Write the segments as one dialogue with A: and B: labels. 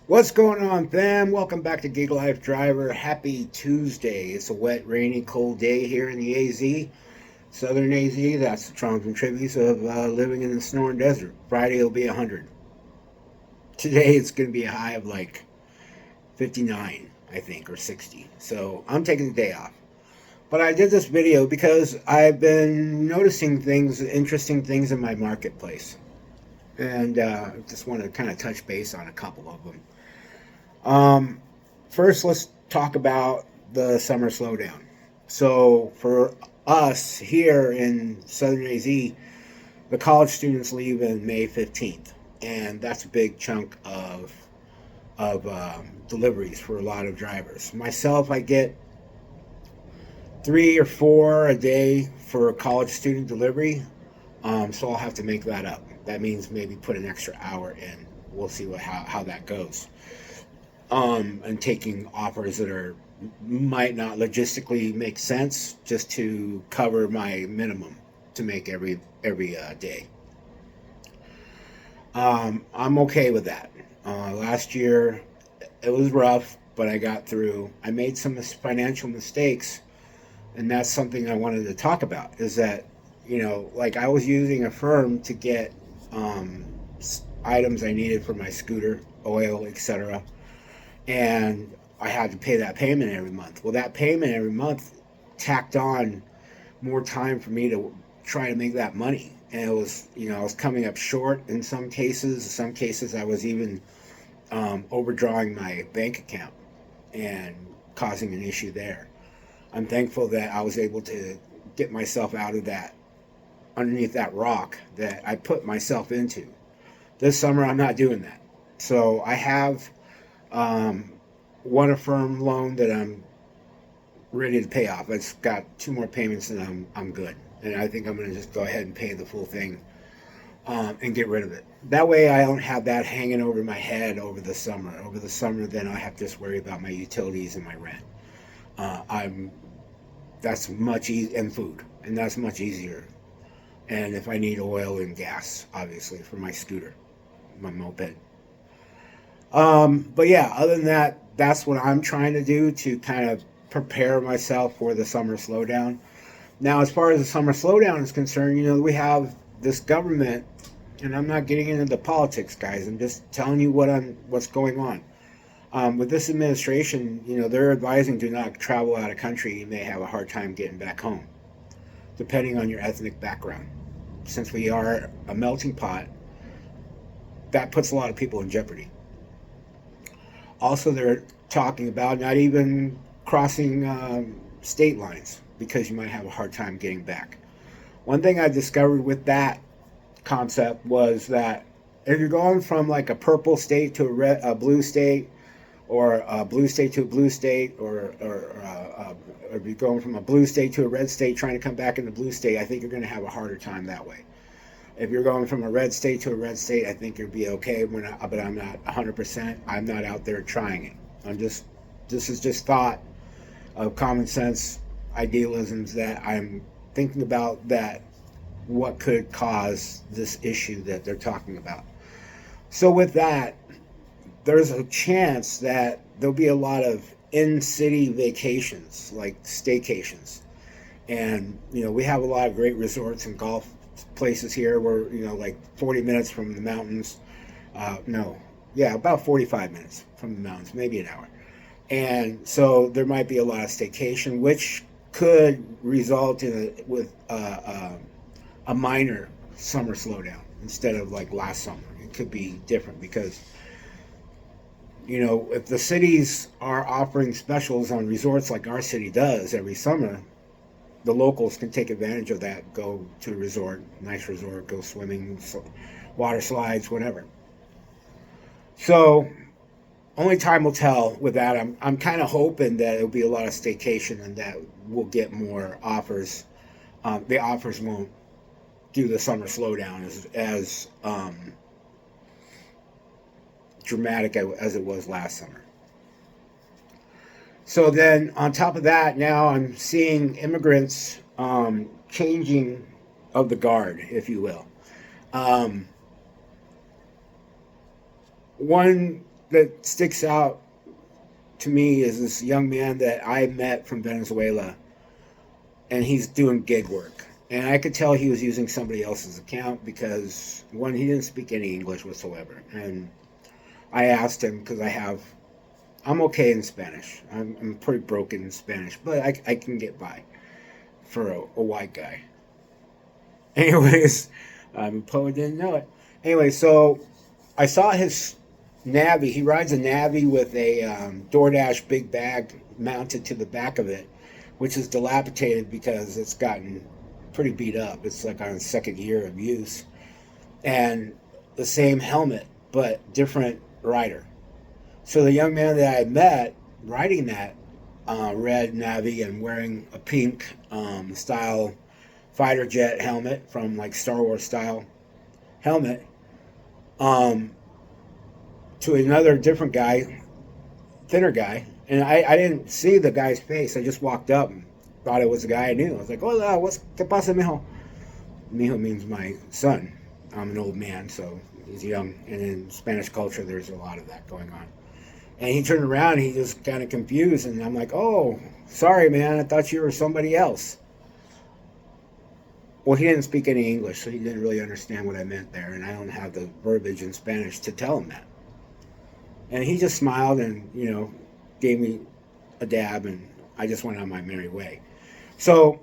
A: What's going on, fam? Welcome back to Gig Life Driver. Happy Tuesday. It's a wet, rainy, cold day here in the AZ, Southern AZ. That's the trials and tributes of living in the snoring desert. Friday will be 100. Today it's going to be a high of like 59, I think, or 60. So I'm taking the day off. But I did this video because I've been noticing things, interesting things in my marketplace. And just want to kind of touch base on a couple of them. Um, First, let's talk about the summer slowdown. So, for us here in Southern AZ, the college students leave in May 15th, and that's a big chunk of deliveries for a lot of drivers. Myself, I get 3 or 4 a day for a college student delivery, so I'll have to make that up. That means maybe put an extra hour in. We'll see how that goes. And taking offers that are might not logistically make sense just to cover my minimum to make every day. I'm okay with that. Last year it was rough, but I got through. I made some financial mistakes, and that's something I wanted to talk about. Is that like I was using a firm to get um, items I needed for my scooter, oil, etc., and I had to pay that payment every month. Well, that payment every month tacked on more time for me to try to make that money. And it was, I was coming up short in some cases. In some cases, I was even overdrawing my bank account and causing an issue there. I'm thankful that I was able to get myself out of that, underneath that rock that I put myself into. This summer, I'm not doing that. So I have um, one affirm loan that I'm ready to pay off. It's got 2 more payments and I'm good. And I think I'm going to just go ahead and pay the full thing and get rid of it. That way I don't have that hanging over my head over the summer. Over the summer, then I have to just worry about my utilities and my rent. I'm That's much easier, and food, and that's much easier. And if I need oil and gas, obviously for my scooter, my moped. But yeah, other than that, that's what I'm trying to do to kind of prepare myself for the summer slowdown. Now, as far as the summer slowdown is concerned, we have this government, and I'm not getting into the politics, guys. I'm just telling you what's going on. With this administration, they're advising do not travel out of country. You may have a hard time getting back home, depending on your ethnic background. Since we are a melting pot, that puts a lot of people in jeopardy. Also, they're talking about not even crossing state lines because you might have a hard time getting back. One thing I discovered with that concept was that if you're going from like a purple state to a blue state, or a blue state to a blue state, or if you're going from a blue state to a red state trying to come back in the blue state, I think you're going to have a harder time that way. If you're going from a red state to a red state, I think you'll be okay. But I'm not 100%. I'm not out there trying it. This is just thought of common sense idealisms that I'm thinking about, that what could cause this issue that they're talking about. So with that, there's a chance that there'll be a lot of in-city vacations, like staycations. And we have a lot of great resorts and golf places here. We're like 40 minutes from the mountains. No, yeah, about 45 minutes from the mountains, maybe an hour. And so there might be a lot of staycation, which could result in a minor summer slowdown instead of like last summer. It could be different because if the cities are offering specials on resorts like our city does every summer, the locals can take advantage of that, go to a resort, nice resort, go swimming, water slides, whatever. So only time will tell with that. I'm kind of hoping that it'll be a lot of staycation and that we'll get more offers. The offers won't do the summer slowdown as dramatic as it was last summer. So then, on top of that, now I'm seeing immigrants changing of the guard, if you will. Um, One that sticks out to me is this young man that I met from Venezuela, and he's doing gig work. And I could tell he was using somebody else's account because, one, he didn't speak any English whatsoever. And I asked him because I'm okay in Spanish. I'm pretty broken in Spanish, but I can get by for a white guy. Anyways, probably didn't know it. Anyway, so I saw his Navi. He rides a Navi with a DoorDash big bag mounted to the back of it, which is dilapidated because it's gotten pretty beat up. It's like on its second year of use. And the same helmet, but different rider. So the young man that I met riding that red Navi and wearing a pink style fighter jet helmet from like Star Wars style helmet, um, to another different guy, thinner guy, and I didn't see the guy's face. I just walked up and thought it was the guy I knew. I was like, "Hola, what's qué pasa, mijo?" Mijo means my son. I'm an old man, so he's young, and in Spanish culture, there's a lot of that going on. And he turned around, and he just kind of confused, and I'm like, "Oh, sorry, man. I thought you were somebody else." Well, he didn't speak any English, so he didn't really understand what I meant there, and I don't have the verbiage in Spanish to tell him that. And he just smiled and, gave me a dab, and I just went on my merry way. So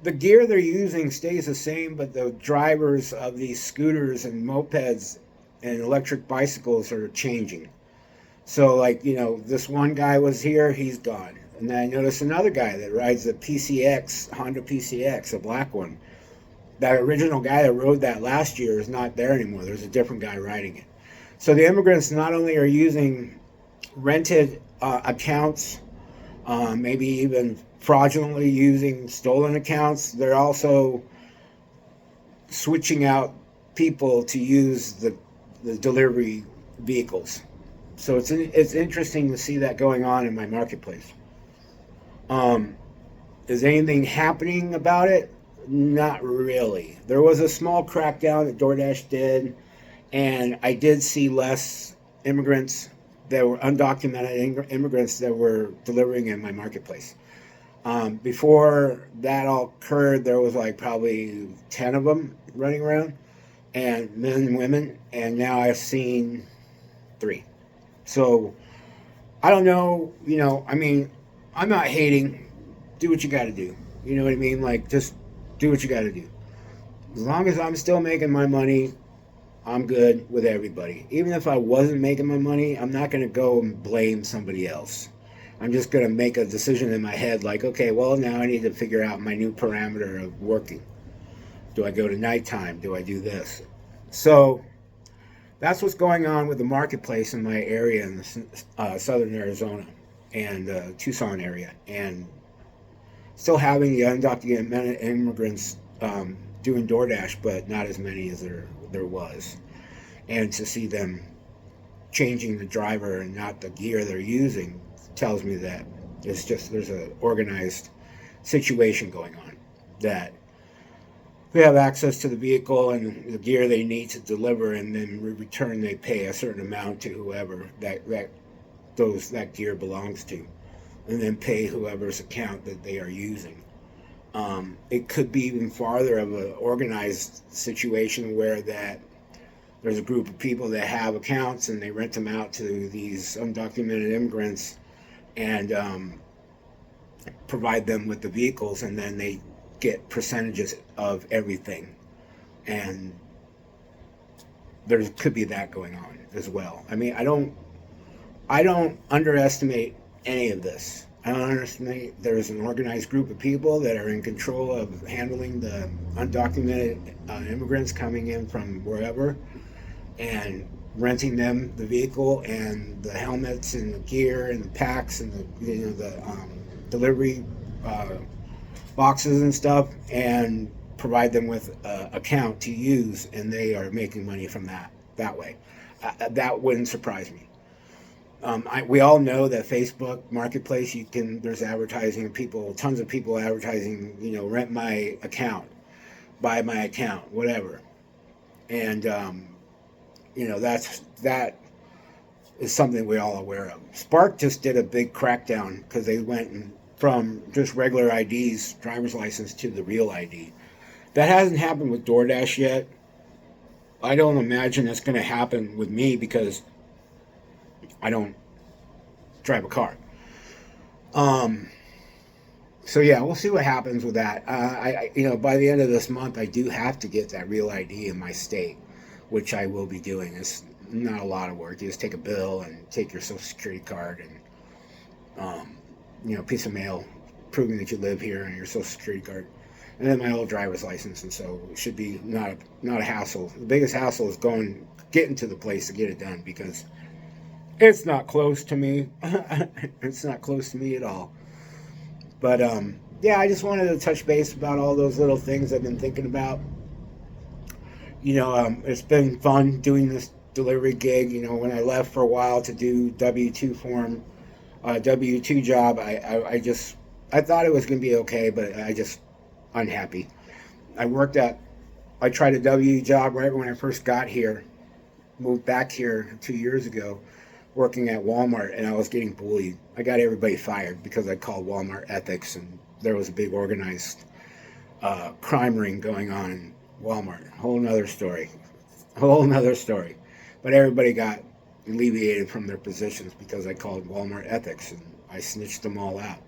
A: the gear they're using stays the same, but the drivers of these scooters and mopeds and electric bicycles are changing. So, like, this one guy was here, he's gone. And then I noticed another guy that rides the PCX, Honda PCX, a black one. That original guy that rode that last year is not there anymore. There's a different guy riding it. So the immigrants not only are using rented accounts, maybe even fraudulently using stolen accounts, they're also switching out people to use the delivery vehicles. So it's interesting to see that going on in my marketplace. Is anything happening about it? Not really. There was a small crackdown that DoorDash did, and I did see less immigrants that were undocumented immigrants that were delivering in my marketplace. Before that all occurred, there was like probably 10 of them running around, and men and women, and now I've seen 3. So I don't know, I mean, I'm not hating. Do what you got to do. You know what I mean? Like, just do what you got to do. As long as I'm still making my money, I'm good with everybody. Even if I wasn't making my money, I'm not going to go and blame somebody else. I'm just going to make a decision in my head like, okay, well, now I need to figure out my new parameter of working. Do I go to nighttime? Do I do this? So that's what's going on with the marketplace in my area in southern Arizona and Tucson area. And still having the undocumented immigrants doing DoorDash, but not as many as there was. And to see them changing the driver and not the gear they're using tells me that there's an organized situation going on, that they have access to the vehicle and the gear they need to deliver, and then in return they pay a certain amount to whoever that gear belongs to, and then pay whoever's account that they are using. It could be even farther of an organized situation where that there's a group of people that have accounts and they rent them out to these undocumented immigrants and provide them with the vehicles, and then they get percentages of everything. And there could be that going on as well. I mean, I don't underestimate any of this. I don't underestimate there's an organized group of people that are in control of handling the undocumented immigrants coming in from wherever and renting them the vehicle and the helmets and the gear and the packs and the delivery boxes and stuff, and provide them with an account to use, and they are making money from that way. That wouldn't surprise me. We all know that Facebook Marketplace, there's advertising, tons of people advertising, rent my account, buy my account, whatever. And, that is something we're all aware of. Spark just did a big crackdown because they went from just regular IDs, driver's license, to the real ID. That hasn't happened with DoorDash yet. I don't imagine it's going to happen with me because I don't drive a car. So yeah, we'll see what happens with that. By the end of this month, I do have to get that real ID in my state, which I will be doing. It's not a lot of work. You just take a bill and take your Social Security card and piece of mail proving that you live here and your Social Security card, and then my old driver's license. And so it should be not a hassle. The biggest hassle is getting to the place to get it done because it's not close to me. It's not close to me at all. But I just wanted to touch base about all those little things I've been thinking about. It's been fun doing this delivery gig. When I left for a while to do W-2 form, W-2 job, I thought it was going to be okay, but I just unhappy. I tried a W job right when I first got here, moved back here 2 years ago, working at Walmart, and I was getting bullied. I got everybody fired because I called Walmart ethics, and there was a big organized crime ring going on in Walmart. Whole nother story. But everybody got alleviated from their positions because I called Walmart ethics, and I snitched them all out.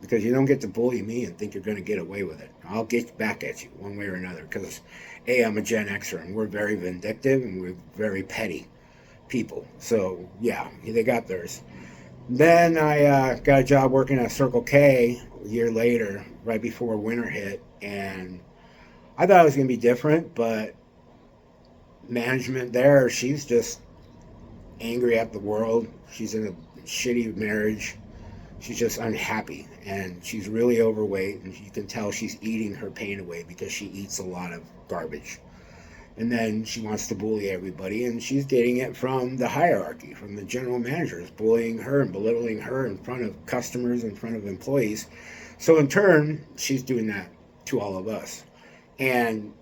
A: Because you don't get to bully me and think you're going to get away with it. I'll get back at you one way or another because, I'm a Gen Xer, and we're very vindictive, and we're very petty people. So yeah, they got theirs. Then I got a job working at Circle K a year later, right before winter hit, and I thought it was going to be different, but management there, she's just angry at the world. She's in a shitty marriage. She's just unhappy, and she's really overweight, and you can tell she's eating her pain away because she eats a lot of garbage. And then she wants to bully everybody, and she's getting it from the hierarchy, from the general managers, bullying her and belittling her in front of customers, in front of employees. So in turn, she's doing that to all of us. And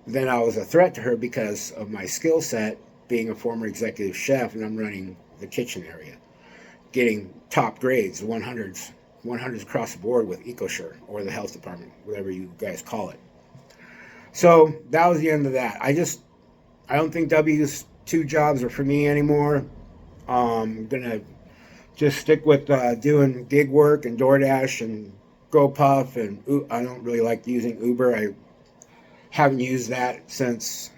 A: then I was a threat to her because of my skill set, being a former executive chef, and I'm running the kitchen area, getting top grades, 100s across the board with EcoSure or the health department, whatever you guys call it. So that was the end of that. I don't think W-2 jobs are for me anymore. I'm going to just stick with doing gig work and DoorDash and GoPuff. And I don't really like using Uber. I haven't used that since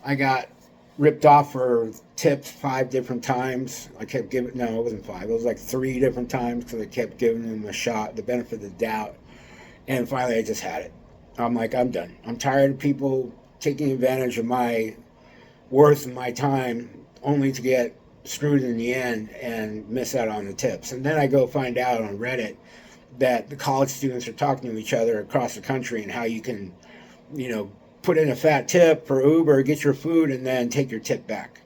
A: I got ripped off for tips 5 different times. I kept giving, no, it wasn't 5. It was like 3 different times because I kept giving them a shot, the benefit of the doubt. And finally I just had it. I'm like, I'm done. I'm tired of people taking advantage of my worth and my time only to get screwed in the end and miss out on the tips. And then I go find out on Reddit that the college students are talking to each other across the country and how you can, put in a fat tip for Uber, get your food, and then take your tip back.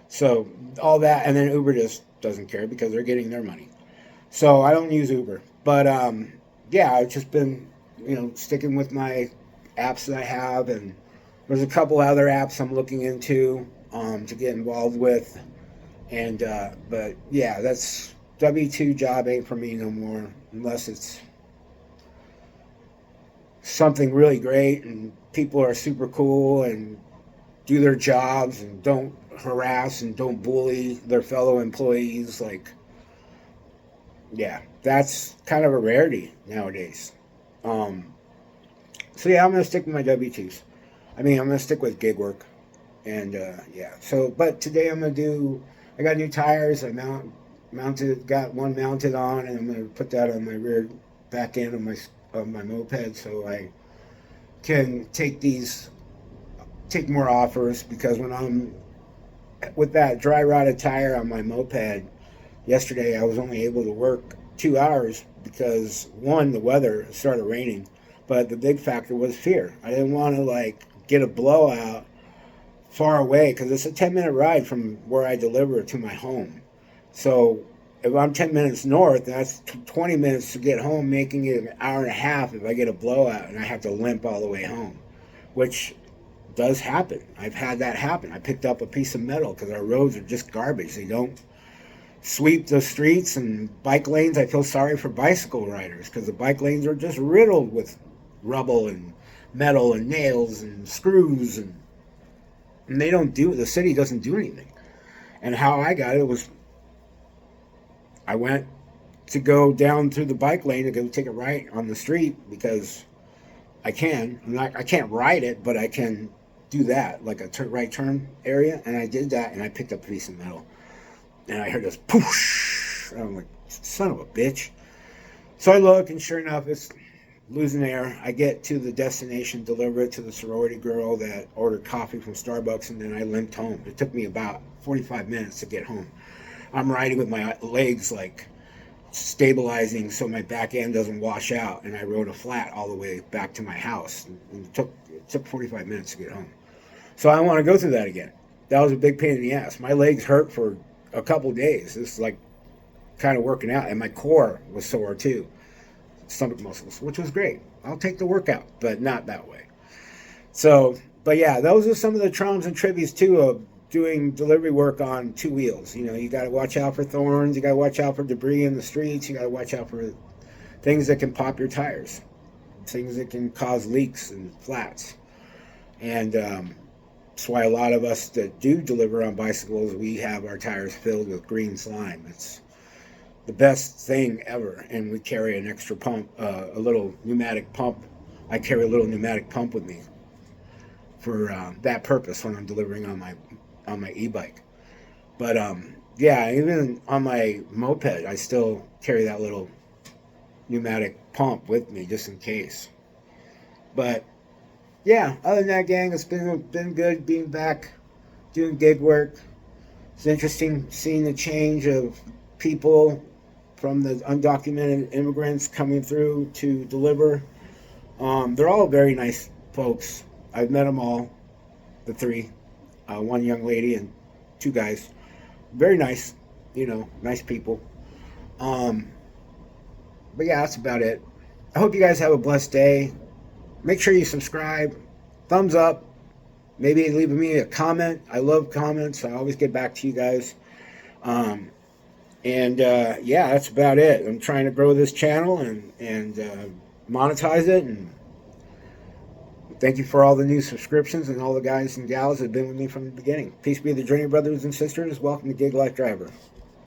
A: So all that, and then Uber just doesn't care because they're getting their money. So I don't use Uber. But I've just been sticking with my apps that I have, and there's a couple other apps I'm looking into to get involved with, and but yeah, that's W-2 job ain't for me no more unless it's something really great and people are super cool and do their jobs and don't harass and don't bully their fellow employees. That's kind of a rarity nowadays. I'm going to stick with my W-2s. I'm going to stick with gig work. And, but today I got new tires. I got one mounted on, and I'm going to put that on my rear back end of my moped so I can take more offers, because when I'm with that dry rotted tire on my moped, yesterday I was only able to work 2 hours because, one, the weather started raining, but the big factor was fear. I didn't want to get a blowout far away because it's a 10-minute ride from where I deliver to my home. So if I'm 10 minutes north, that's 20 minutes to get home, making it an hour and a half if I get a blowout and I have to limp all the way home, which does happen. I've had that happen. I picked up a piece of metal because our roads are just garbage. They don't sweep the streets and bike lanes. I feel sorry for bicycle riders because the bike lanes are just riddled with rubble and metal and nails and screws, and they don't do, the city doesn't do anything. And how I got it was, I went to go down through the bike lane to go take a right on the street because I can't ride it, but I can do that, like a right turn area. And I did that, and I picked up a piece of metal, and I heard this poosh. And I'm like, son of a bitch. So I look, and sure enough, it's losing air. I get to the destination, deliver it to the sorority girl that ordered coffee from Starbucks, and then I limped home. It took me about 45 minutes to get home. I'm riding with my legs like stabilizing so my back end doesn't wash out, and I rode a flat all the way back to my house. And it took 45 minutes to get home. So I don't want to go through that again. That was a big pain in the ass. My legs hurt for a couple days. It's like kind of working out, and my core was sore too, stomach muscles, which was great. I'll take the workout, but not that way. So, but yeah, those are some of the traumas and tributes too of doing delivery work on two wheels. You know, you got to watch out for thorns, you got to watch out for debris in the streets, you got to watch out for things that can pop your tires, things that can cause leaks and flats. And that's why a lot of us that do deliver on bicycles, we have our tires filled with green slime. It's the best thing ever. And we carry an extra pump, a little pneumatic pump. I carry a little pneumatic pump with me for that purpose when I'm delivering on my e-bike. But yeah, even on my moped, I still carry that little pneumatic pump with me just in case. But yeah, other than that, gang, it's been good being back doing gig work. It's interesting seeing the change of people from the undocumented immigrants coming through to deliver. They're all very nice folks. I've met them all, the three. One young lady and two guys. Very nice, nice people. But yeah, that's about it. I hope you guys have a blessed day. Make sure you subscribe, thumbs up, maybe leave me a comment. I love comments. I always get back to you guys. Yeah, that's about it. I'm trying to grow this channel and monetize it, and thank you for all the new subscriptions and all the guys and gals that have been with me from the beginning. Peace be the journey, brothers and sisters. Welcome to Gig Life Driver.